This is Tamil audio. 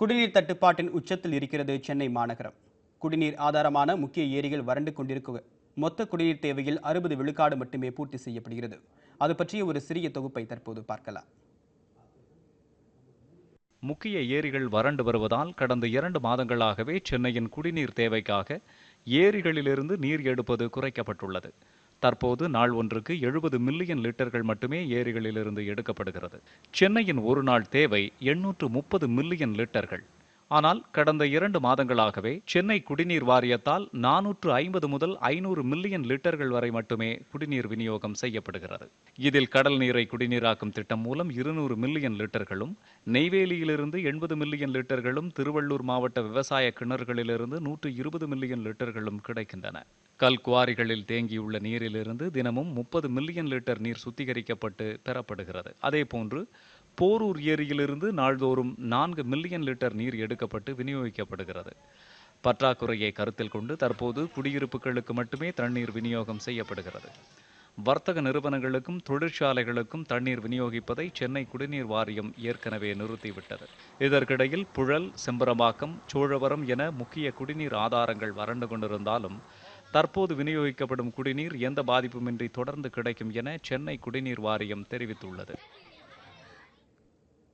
குடிநீர் தட்டுப்பாட்டின் உச்சத்தில் இருக்கிறது சென்னை மாநகரம். குடிநீர் ஆதாரமான முக்கிய ஏரிகள் வறண்டு கொண்டிருக்க மொத்த குடிநீர் தேவையில் 60 விழுக்காடு மட்டுமே பூர்த்தி செய்யப்படுகிறது. அது பற்றிய ஒரு சிறிய தொகுப்பை தற்போது பார்க்கலாம். முக்கிய ஏரிகள் வறண்டு வருவதால் கடந்த 2 மாதங்களாகவே சென்னையின் குடிநீர் தேவைக்காக ஏரிகளிலிருந்து நீர் எடுப்பது குறைக்கப்பட்டுள்ளது. தற்போது நாள் ஒன்றுக்கு 70 மில்லியன் லிட்டர்கள் மட்டுமே ஏரிகளிலிருந்து எடுக்கப்படுகிறது. சென்னையின் ஒரு நாள் தேவை 830 மில்லியன் லிட்டர்கள். ஆனால் கடந்த 2 மாதங்களாகவே சென்னை குடிநீர் வாரியத்தால் 450 முதல் 500 மில்லியன் லிட்டர்கள் வரை மட்டுமே குடிநீர் விநியோகம் செய்யப்படுகிறது. இதில் கடல் நீரை குடிநீராக்கும் திட்டம் மூலம் 200 மில்லியன் லிட்டர்களும், நெய்வேலியிலிருந்து 80 மில்லியன் லிட்டர்களும், திருவள்ளூர் மாவட்ட விவசாய கிணறுகளிலிருந்து 120 மில்லியன் லிட்டர்களும் கிடைக்கின்றன. கல்குவாரிகளில் தேங்கியுள்ள நீரிலிருந்து தினமும் 30 மில்லியன் லிட்டர் நீர் சுத்திகரிக்கப்பட்டு பெறப்படுகிறது. அதேபோன்று போரூர் ஏரியிலிருந்து நாள்தோறும் 4 மில்லியன் லிட்டர் நீர் எடுக்கப்பட்டு விநியோகிக்கப்படுகிறது. பற்றாக்குறையை கருத்தில் கொண்டு தற்போது குடியிருப்புகளுக்கு மட்டுமே தண்ணீர் விநியோகம் செய்யப்படுகிறது. வர்த்தக நிறுவனங்களுக்கும் தொழிற்சாலைகளுக்கும் தண்ணீர் விநியோகிப்பதை சென்னை குடிநீர் வாரியம் ஏற்கனவே நிறுத்திவிட்டது. இதற்கிடையில் புழல், செம்பரம்பாக்கம், சோழவரம் என முக்கிய குடிநீர் ஆதாரங்கள் வறண்டு கொண்டிருந்தாலும் தற்போது விநியோகிக்கப்படும் குடிநீர் எந்த பாதிப்புமின்றி தொடர்ந்து கிடைக்கும் என சென்னை குடிநீர் வாரியம் தெரிவித்துள்ளது.